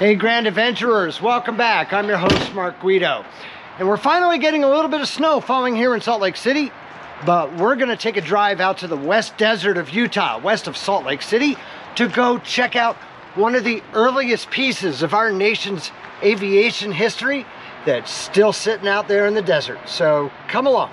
Hey Grand Adventurers, welcome back. I'm your host Mark Guido. And we're finally getting a little bit of snow falling here in Salt Lake City, but we're gonna take a drive out to the West Desert of Utah, west of Salt Lake City, to go check out one of the earliest pieces of our nation's aviation history that's still sitting out there in the desert. So come along.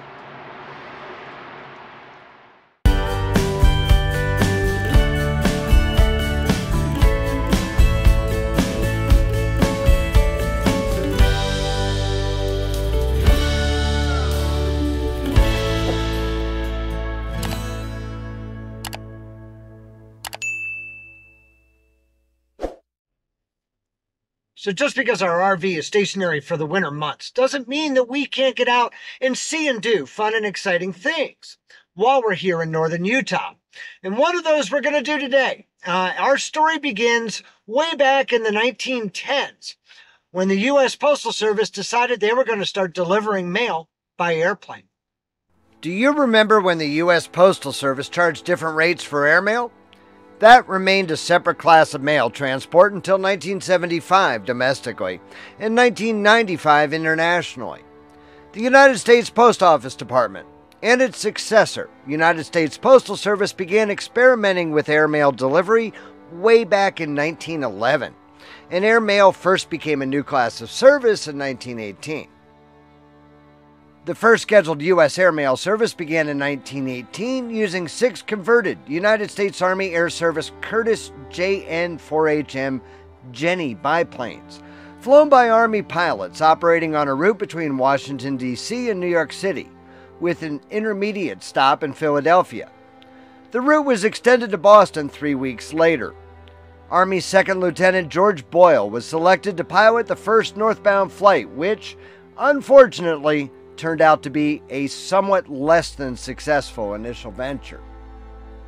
So just because our RV is stationary for the winter months doesn't mean that we can't get out and see and do fun and exciting things while we're here in northern Utah. And one of those we're going to do today. Our story begins way back in the 1910s when the U.S. Postal Service decided they were going to start delivering mail by airplane. Do you remember when the U.S. Postal Service charged different rates for airmail? That remained a separate class of mail transport until 1975 domestically and 1995 internationally. The United States Post Office Department and its successor, United States Postal Service, began experimenting with airmail delivery way back in 1911, and airmail first became a new class of service in 1918. The first scheduled U.S. airmail service began in 1918 using 6 converted United States Army Air Service Curtiss JN-4HM Jenny biplanes, flown by Army pilots operating on a route between Washington, D.C. and New York City, with an intermediate stop in Philadelphia. The route was extended to Boston 3 weeks later. Army Second Lieutenant George Boyle was selected to pilot the first northbound flight, which, unfortunately, turned out to be a somewhat less than successful initial venture.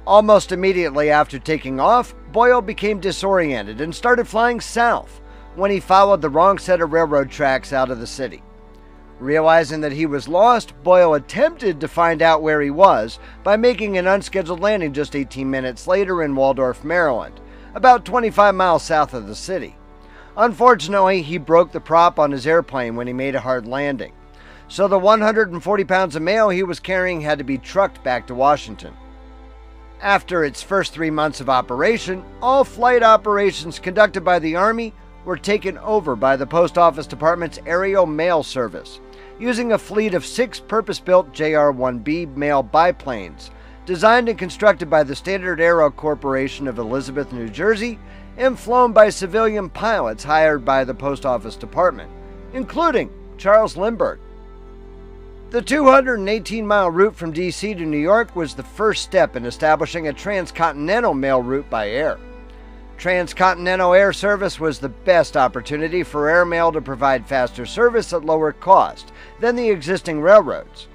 Almost immediately after taking off, Boyle became disoriented and started flying south when he followed the wrong set of railroad tracks out of the city. Realizing that he was lost, Boyle attempted to find out where he was by making an unscheduled landing just 18 minutes later in Waldorf, Maryland, about 25 miles south of the city. Unfortunately, he broke the prop on his airplane when he made a hard landing, so the 140 pounds of mail he was carrying had to be trucked back to Washington. After its first 3 months of operation, all flight operations conducted by the Army were taken over by the Post Office Department's aerial mail service, using a fleet of 6 purpose-built JR-1B mail biplanes, designed and constructed by the Standard Aero Corporation of Elizabeth, New Jersey, and flown by civilian pilots hired by the Post Office Department, including Charles Lindbergh. The 218-mile route from D.C. to New York was the first step in establishing a transcontinental mail route by air. Transcontinental air service was the best opportunity for airmail to provide faster service at lower cost than the existing railroads.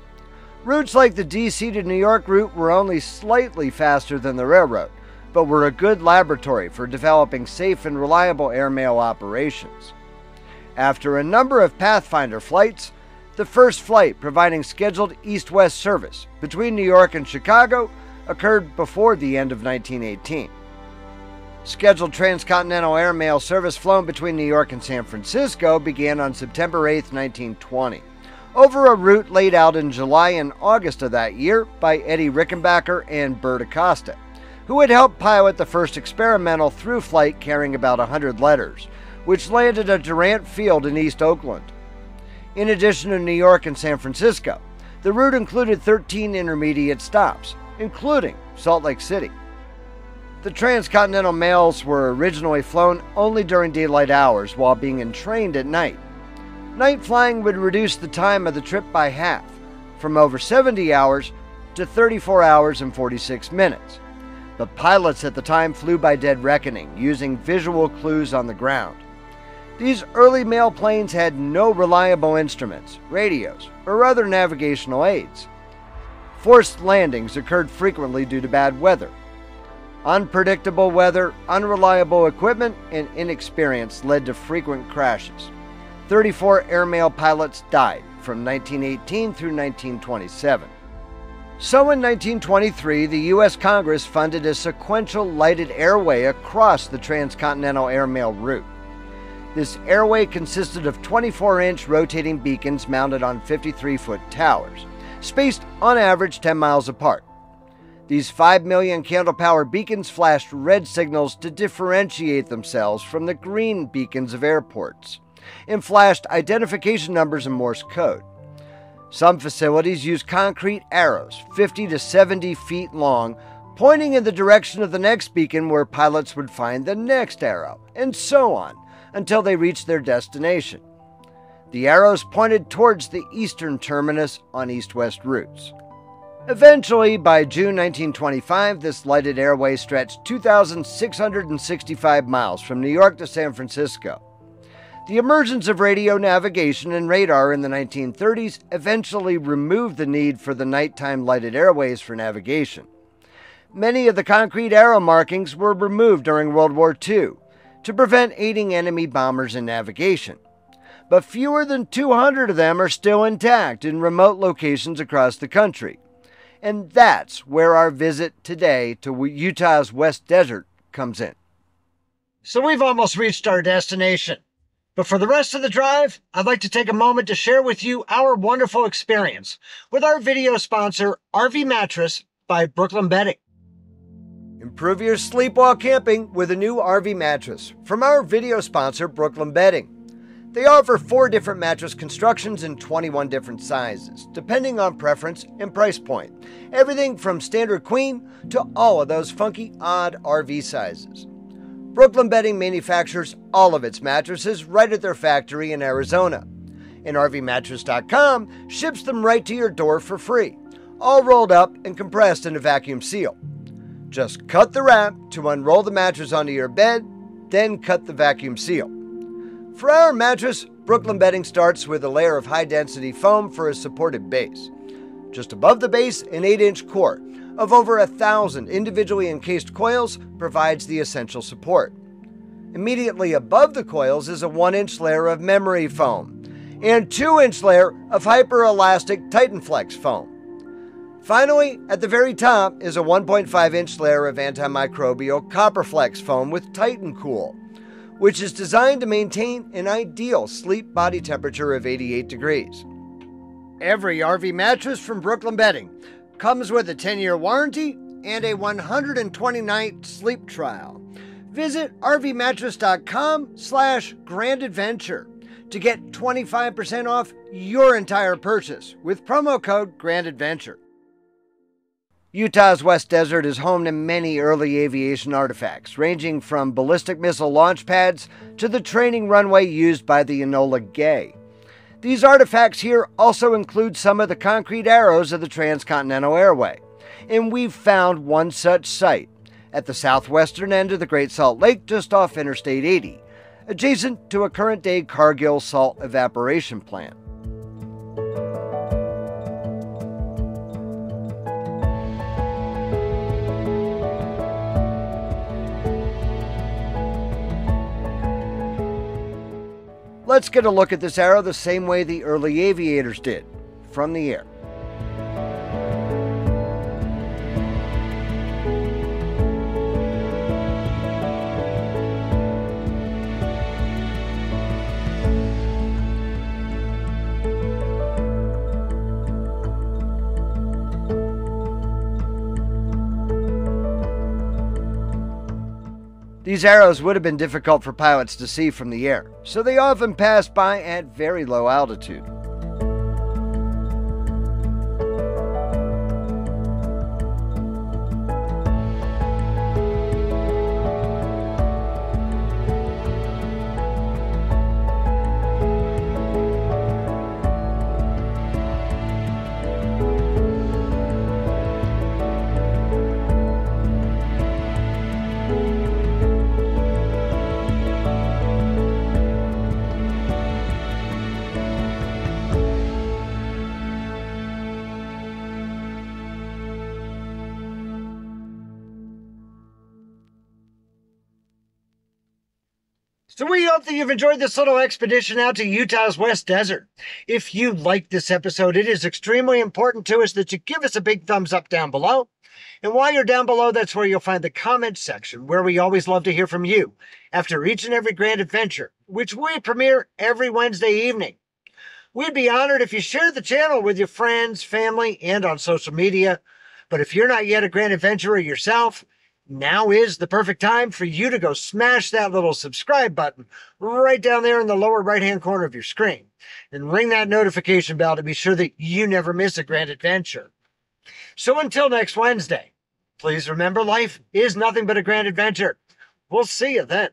Routes like the D.C. to New York route were only slightly faster than the railroad, but were a good laboratory for developing safe and reliable airmail operations. After a number of Pathfinder flights, the first flight providing scheduled east-west service between New York and Chicago occurred before the end of 1918. Scheduled transcontinental airmail service flown between New York and San Francisco began on September 8, 1920, over a route laid out in July and August of that year by Eddie Rickenbacker and Bert Acosta, who had helped pilot the first experimental through flight carrying about 100 letters, which landed at Durant Field in East Oakland. In addition to New York and San Francisco, the route included 13 intermediate stops, including Salt Lake City. The transcontinental mails were originally flown only during daylight hours while being entrained at night. Night flying would reduce the time of the trip by half, from over 70 hours to 34 hours and 46 minutes. But pilots at the time flew by dead reckoning, using visual clues on the ground. These early mail planes had no reliable instruments, radios, or other navigational aids. Forced landings occurred frequently due to bad weather. Unpredictable weather, unreliable equipment, and inexperience led to frequent crashes. 34 airmail pilots died from 1918 through 1927. So in 1923, the U.S. Congress funded a sequential lighted airway across the transcontinental airmail route. This Airway consisted of 24-inch rotating beacons mounted on 53-foot towers, spaced on average 10 miles apart. These 5 million candle-power beacons flashed red signals to differentiate themselves from the green beacons of airports, and flashed identification numbers in Morse code. Some facilities use concrete arrows, 50 to 70 feet long, pointing in the direction of the next beacon where pilots would find the next arrow, and so on, until they reached their destination. The arrows pointed towards the eastern terminus on east-west routes. Eventually, by June 1925, this lighted airway stretched 2,665 miles from New York to San Francisco. The emergence of radio navigation and radar in the 1930s eventually removed the need for the nighttime lighted airways for navigation. Many of the concrete arrow markings were removed during World War II to prevent aiding enemy bombers in navigation, but fewer than 200 of them are still intact in remote locations across the country. And that's where our visit today to Utah's West Desert comes in. So we've almost reached our destination. But for the rest of the drive, I'd like to take a moment to share with you our wonderful experience with our video sponsor, RV Mattress by Brooklyn Bedding. Improve your sleep while camping with a new RV mattress from our video sponsor, Brooklyn Bedding. They offer 4 different mattress constructions in 21 different sizes, depending on preference and price point. Everything from standard queen to all of those funky, odd RV sizes. Brooklyn Bedding manufactures all of its mattresses right at their factory in Arizona. And RVmattress.com ships them right to your door for free, all rolled up and compressed in a vacuum seal. Just cut the wrap to unroll the mattress onto your bed, then cut the vacuum seal. For our mattress, Brooklyn Bedding starts with a layer of high-density foam for a supported base. Just above the base, an 8-inch core of over 1,000 individually encased coils provides the essential support. Immediately above the coils is a 1-inch layer of memory foam and 2-inch layer of hyper-elastic TitanFlex foam. Finally, at the very top is a 1.5-inch layer of antimicrobial CopperFlex foam with TitanCool, which is designed to maintain an ideal sleep body temperature of 88 degrees. Every RV mattress from Brooklyn Bedding comes with a 10-year warranty and a 120-night sleep trial. Visit RVmattress.com/grandadventure to get 25% off your entire purchase with promo code GRANDADVENTURE. Utah's West Desert is home to many early aviation artifacts, ranging from ballistic missile launch pads to the training runway used by the Enola Gay. These artifacts here also include some of the concrete arrows of the Transcontinental Airway, and we've found one such site at the southwestern end of the Great Salt Lake just off Interstate 80, adjacent to a current-day Cargill salt evaporation plant. Let's get a look at this arrow the same way the early aviators did, from the air. These arrows would have been difficult for pilots to see from the air, so they often passed by at very low altitude. So we hope that you've enjoyed this little expedition out to Utah's West Desert. If you liked this episode, it is extremely important to us that you give us a big thumbs up down below. And while you're down below, that's where you'll find the comment section, where we always love to hear from you after each and every grand adventure, which we premiere every Wednesday evening. We'd be honored if you shared the channel with your friends, family, and on social media. But if you're not yet a grand adventurer yourself, now is the perfect time for you to go smash that little subscribe button right down there in the lower right-hand corner of your screen and ring that notification bell to be sure that you never miss a grand adventure. So until next Wednesday, please remember life is nothing but a grand adventure. We'll see you then.